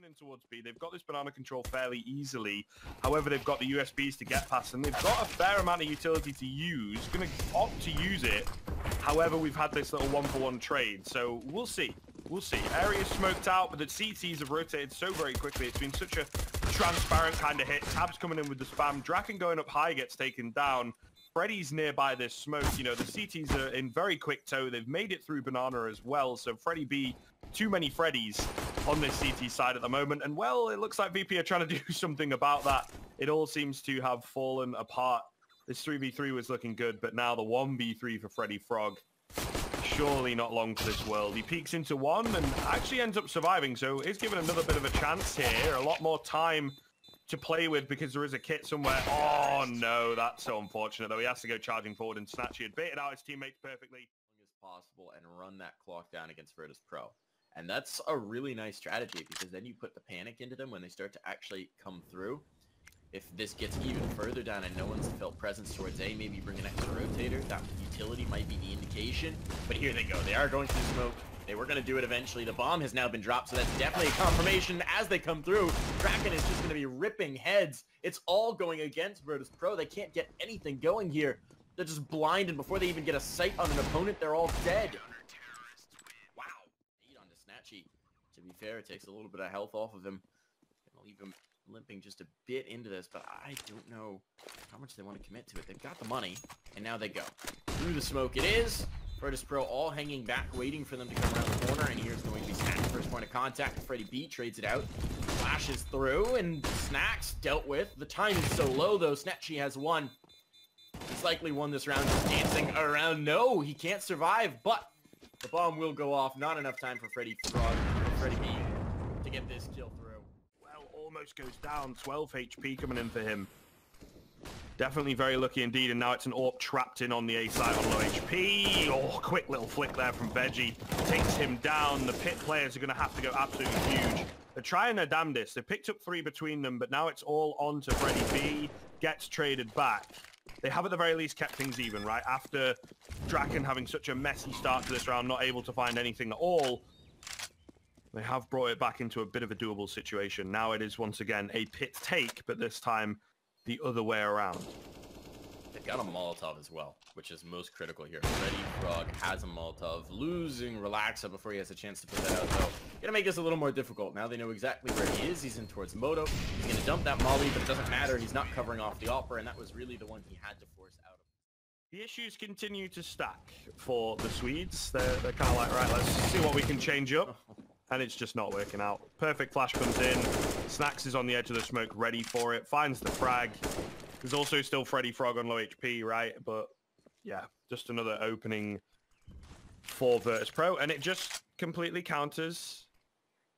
in towards B. They've got this banana control fairly easily. However, they've got the USBs to get past, and they've got a fair amount of utility to use. Going to opt to use it. However, we've had this little one-for-one trade, so we'll see. We'll see. Area's smoked out, but the CTs have rotated so very quickly. It's been such a transparent kind of hit. Tabs coming in with the spam. Draken going up high gets taken down. Freddy's nearby this smoke. You know, the CTs are in very quick tow. They've made it through banana as well. So Freddy B, too many Freddys on this CT side at the moment. And well, it looks like VP are trying to do something about that. It all seems to have fallen apart. This 3v3 was looking good, but now the 1v3 for Freddy Frog. Surely not long for this world. He peeks into one and actually ends up surviving. So is given another bit of a chance here. A lot more time to play with because there is a kit somewhere. Oh no, that's so unfortunate though. He has to go charging forward, and Snatchy had baited out his teammates perfectly as possible and run that clock down against VIRTUS.PRO. And that's a really nice strategy because then you put the panic into them when they start to actually come through. If this gets even further down and no one's felt presence towards A, maybe bring an extra rotator. That utility might be the indication. But here they go. They are going to smoke. They were going to do it eventually. The bomb has now been dropped, so that's definitely a confirmation as they come through. Draken is just going to be ripping heads. It's all going against VIRTUS.PRO. They can't get anything going here. They're just blinded before they even get a sight on an opponent. They're all dead. Wow. 8 onto Snatchy. To be fair, it takes a little bit of health off of him. Gonna leave him limping just a bit into this, but I don't know how much they want to commit to it. They've got the money, and now they go. Through the smoke it is. VIRTUS.PRO all hanging back, waiting for them to come around the corner, and here's going to be Snack's first point of contact. Freddy B trades it out, flashes through, and Snacks dealt with. The time is so low, though. Snatchy has won. He's likely won this round just dancing around. No, he can't survive, but the bomb will go off. Not enough time for Freddy B to get this kill through. Well, almost goes down. 12 HP coming in for him. Definitely very lucky indeed, and now it's an AWP trapped in on the A side on low HP. Oh, quick little flick there from VEGI. Takes him down. The pit players are going to have to go absolutely huge. They're trying their damnedest. They picked up 3 between them, but now it's all on to Freddy B. Gets traded back. They have at the very least kept things even, right? After Draken having such a messy start to this round, not able to find anything at all, they have brought it back into a bit of a doable situation. Now it is once again a pit take, but this time the other way around. They've got a Molotov as well, which is most critical here. Freddy Frog has a Molotov, losing Relaxa before he has a chance to put that out, though. Gonna make this a little more difficult. Now they know exactly where he is. He's in towards Moto. He's gonna dump that Molly, but it doesn't matter. He's not covering off the offer, and that was really the one he had to force out of. The issues continue to stack for the Swedes. They're kind of like, right, let's see what we can change up. And it's just not working out. Perfect flash comes in. Snacks is on the edge of the smoke, ready for it. Finds the frag. There's also still Freddy Frog on low HP, right? But yeah, just another opening for VIRTUS.PRO. And it just completely counters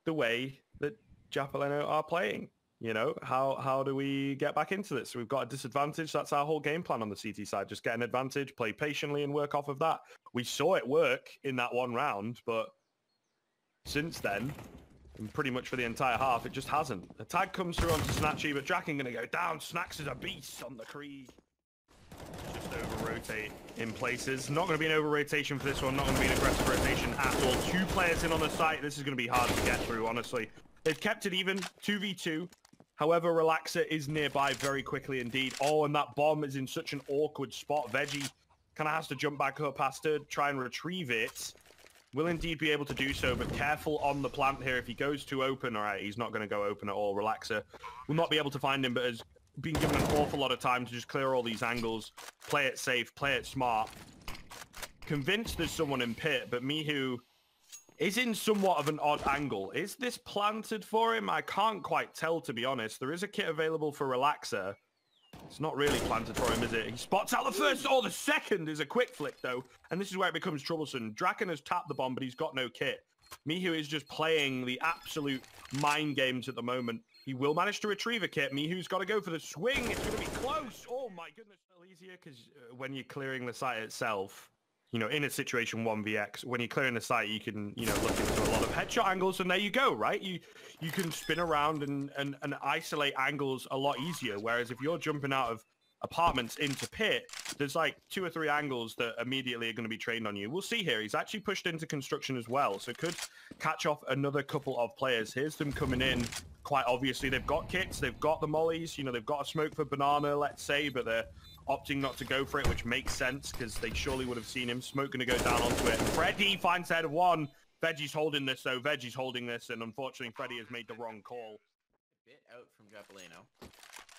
the way that Japaleno are playing. You know, how do we get back into this? We've got a disadvantage. That's our whole game plan on the CT side. Just get an advantage, play patiently, and work off of that. We saw it work in that one round, but since then, and pretty much for the entire half, it just hasn't. The tag comes through onto Snatchy, but Draken going to go down. Snacks is a beast on the Krieg. Just over-rotate in places. Not going to be an over-rotation for this one. Not going to be an aggressive rotation at all. 2 players in on the site. This is going to be hard to get through, honestly. They've kept it even, 2v2. However, Relaxer is nearby very quickly indeed. Oh, and that bomb is in such an awkward spot. VEGI kind of has to jump back up, has to try and retrieve it. Will indeed be able to do so, but careful on the plant here. If he goes too open, all right, he's not going to go open at all. Relaxer will not be able to find him, but has been given an awful lot of time to just clear all these angles, play it safe, play it smart. Convinced there's someone in pit, but Mihu is in somewhat of an odd angle. Is this planted for him? I can't quite tell, to be honest. There is a kit available for Relaxer. It's not really planted for him, is it? He spots out the first. Oh, the second is a quick flick, though. And this is where it becomes troublesome. Draken has tapped the bomb, but he's got no kit. Mihu is just playing the absolute mind games at the moment. He will manage to retrieve a kit. Mihu's got to go for the swing. It's going to be close. Oh, my goodness. A little easier because when you're clearing the site itself, you know, in a situation 1vx, when you're clearing the site, you can, you know, look into a lot of headshot angles, and there you go, right? You can spin around and isolate angles a lot easier, whereas if you're jumping out of apartments into pit, there's like 2 or 3 angles that immediately are going to be trained on you. We'll see here. He's actually pushed into construction as well, so could catch off another couple of players. Here's them coming in. Quite obviously, they've got kits, they've got the mollies, you know, they've got a smoke for banana, let's say, but they're opting not to go for it, which makes sense because they surely would have seen him. Smoke going to go down onto it. Freddy finds head of one. VEGI's holding this, though. VEGI's holding this, and unfortunately, Freddy has made the wrong call. A bit out from Japaleno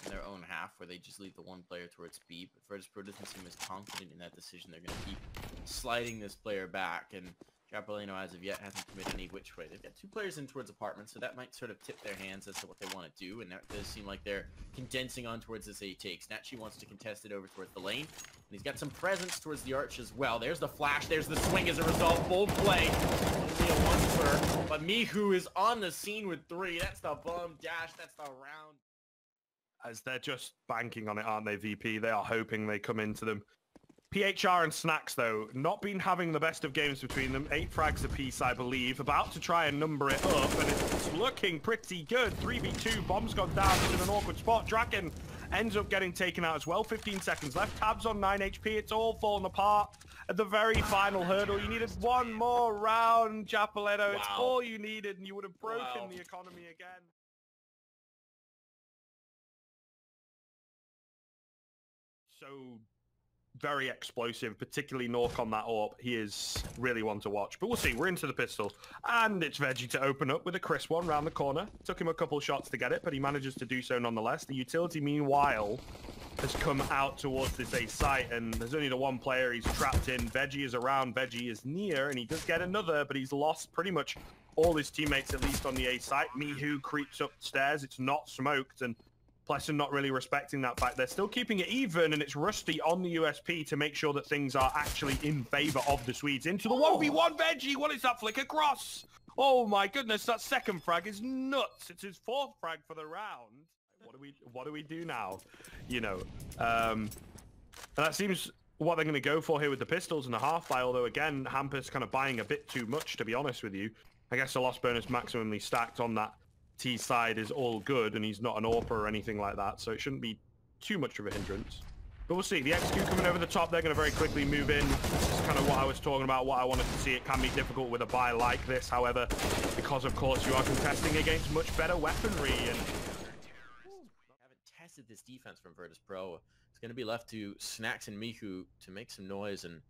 in their own half, where they just leave the one player towards B, but VIRTUS.PRO doesn't seem as confident in that decision. They're going to keep sliding this player back, and Japaleno, as of yet, hasn't committed any which way. They've got 2 players in towards apartments, so that might sort of tip their hands as to what they want to do, and that does seem like they're condensing on towards this A take. Snatchy wants to contest it over towards the lane, and he's got some presence towards the arch as well. There's the flash, there's the swing as a result. Bold play. Only a 1 but Mihu is on the scene with 3. That's the bomb dash, that's the round. As they're just banking on it, aren't they, VP? They are hoping they come into them. PHR and Snacks, though, not been having the best of games between them. 8 frags apiece, I believe. About to try and number it up, and it's looking pretty good. 3v2, bomb's gone down. It's in an awkward spot. Draken ends up getting taken out as well. 15 seconds left. Tabs on 9 HP. It's all fallen apart. At the very final hurdle, you needed 1 more round, Japaleno. Wow. It's all you needed, and you would have broken the economy again. So very explosive, particularly Nork on that AWP. He is really one to watch. But we'll see. We're into the pistol. And it's VEGI to open up with a crisp one round the corner. Took him a couple shots to get it, but he manages to do so nonetheless. The utility, meanwhile, has come out towards this A site, and there's only the 1 player he's trapped in. VEGI is around, VEGI is near, and he does get another, but he's lost pretty much all his teammates, at least on the A site. Mihu creeps upstairs. It's not smoked, and Pleasant not really respecting that fact. They're still keeping it even, and it's Rusty on the USP to make sure that things are actually in favor of the Swedes. Into the 1v1 VEGI. What is that flick across? Oh my goodness, that second frag is nuts. It's his 4th frag for the round. What do we do now? You know, and that seems what they're going to go for here with the pistols and the half-buy, although again, Hampus kind of buying a bit too much, to be honest with you. I guess the loss bonus maximally stacked on that T side is all good, and he's not an AWPer or anything like that, so it shouldn't be too much of a hindrance. But we'll see. The XQ coming over the top, they're going to very quickly move in. This is kind of what I was talking about, what I wanted to see. It can be difficult with a buy like this, however, because of course you are contesting against much better weaponry. And haven't tested this defense from VIRTUS.PRO. It's going to be left to Snacks and Mihu to make some noise and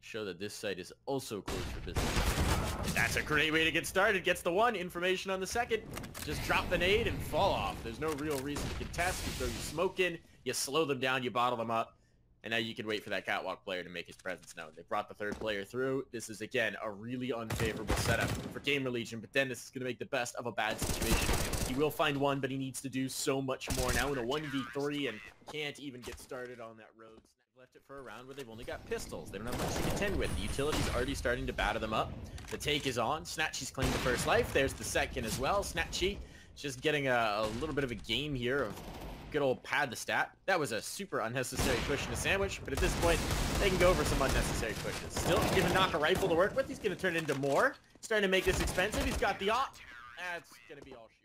show that this site is also closed for business. That's a great way to get started. Gets the 1, information on the 2nd. Just drop the nade and fall off. There's no real reason to contest. You throw your smoke in, you slow them down, you bottle them up, and now you can wait for that catwalk player to make his presence known. They brought the 3rd player through. This is, again, a really unfavorable setup for Gamer Legion, but then this is going to make the best of a bad situation. He will find 1, but he needs to do so much more now in a 1v3 and can't even get started on that road. Left it for a round where they've only got pistols. They don't have much to contend with. The utility's already starting to batter them up. The take is on. Snatchy's claimed the 1st life. There's the 2nd as well. Snatchy just getting a little bit of a game here of good old pad the stat. That was a super unnecessary push in a sandwich, but at this point, they can go for some unnecessary pushes. Still giving Knock a rifle to work with. He's going to turn it into more. Starting to make this expensive. He's got the op. That's going to be all she wrote.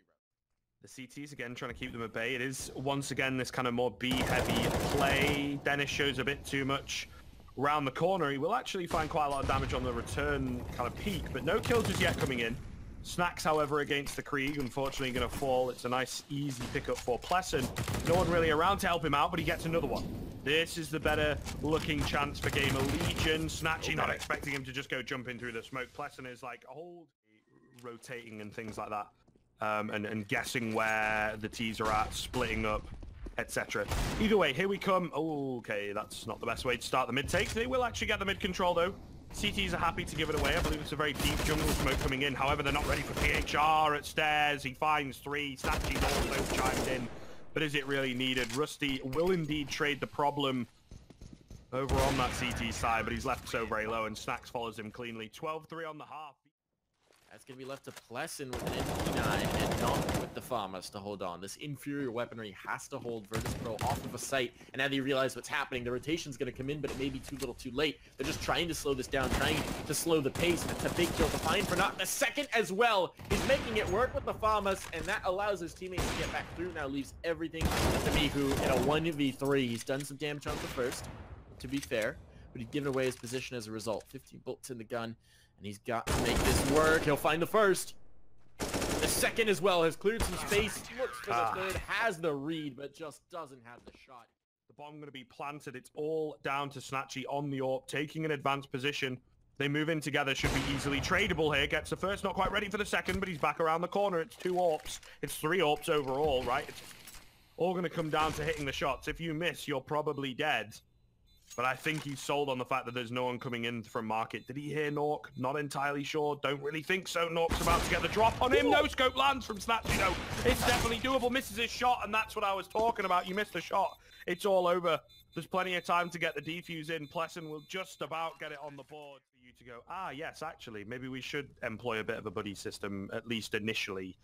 The CTs, again, trying to keep them at bay. It is, once again, this kind of more B-heavy play. Dennis shows a bit too much round the corner. He will actually find quite a lot of damage on the return kind of peak, but no kills as yet coming in. Snacks, however, against the Krieg, unfortunately going to fall. It's a nice, easy pickup for Pleasant. No one really around to help him out, but he gets another one. This is the better looking chance for Gamer Legion. Snatchy not expecting him to just go jumping through the smoke. Pleasant is like rotating and things like that. And guessing where the T's are at, splitting up, etc. Either way, here we come. Oh, okay, that's not the best way to start the mid take. They will actually get the mid control, though. CTs are happy to give it away. I believe it's a very deep jungle smoke coming in. However, they're not ready for PHR at stairs. He finds 3. Snatchy's also chimed in. But is it really needed? Rusty will indeed trade the problem over on that CT side, but he's left so very low, and Snacks follows him cleanly. 12-3 on the half. That's going to be left to Plessen with an MP9 and not with the Farmers to hold on. This inferior weaponry has to hold VIRTUS.PRO off of a site, and now they realize what's happening. The rotation's going to come in, but it may be too little too late. They're just trying to slow this down, trying to slow the pace. That's a big kill to find for not the second as well. He's making it work with the Farmers, and that allows his teammates to get back through. Now leaves everything to Mihu in a 1v3. He's done some damage on the first, to be fair, but he's given away his position as a result. 15 bullets in the gun. And he's got to make this work. He'll find the first. The second as well has cleared some space. Looks for the third. Has the read, but just doesn't have the shot. The bomb going to be planted. It's all down to Snatchy on the AWP, taking an advanced position. They move in together. Should be easily tradable here. Gets the first. Not quite ready for the second, but he's back around the corner. It's 2 AWPs. It's 3 AWPs overall, right? It's all going to come down to hitting the shots. If you miss, you're probably dead. But I think he's sold on the fact that there's no one coming in from market. Did he hear Nork? Not entirely sure. Don't really think so. Nork's about to get the drop on him. No scope lands from Snatchy, though. It's definitely doable. Misses his shot, and that's what I was talking about. You missed the shot. It's all over. There's plenty of time to get the defuse in. Plessen will just about get it on the board for you to go, yes, actually, maybe we should employ a bit of a buddy system, at least initially.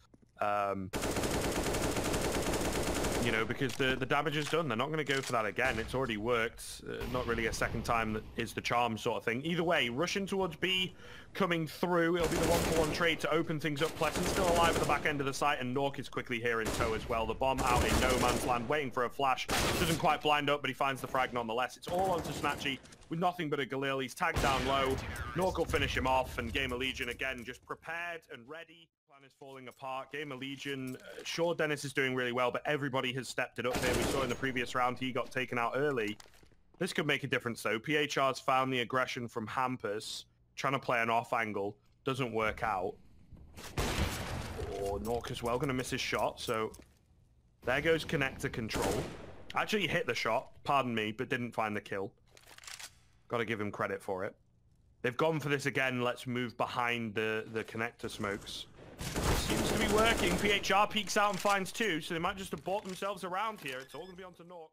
You know, because the damage is done. They're not going to go for that again. It's already worked. Not really a second time that is the charm sort of thing. Either way, rushing towards B, coming through. It'll be the 1-for-1 trade to open things up. Plessen's still alive at the back end of the site, and Nork is quickly here in tow as well. The bomb out in no man's land, waiting for a flash. Doesn't quite blind up, but he finds the frag nonetheless. It's all onto Snatchy with nothing but a Galil. He's tagged down low. Nork will finish him off, and Game of Legion again, just prepared and ready. Plan is falling apart. Game of Legion, sure, Dennis is doing really well, but everybody has stepped it up here. We saw in the previous round he got taken out early. This could make a difference though. PHR's found the aggression from Hampus, trying to play an off angle. Doesn't work out. Oh, Nork as well, going to miss his shot. So there goes connector control. Actually hit the shot, pardon me, but didn't find the kill. Got to give him credit for it. They've gone for this again. Let's move behind the connector smokes. Seems to be working. PHR peeks out and finds 2, so they might just have bought themselves around here. It's all going to be on to Nork.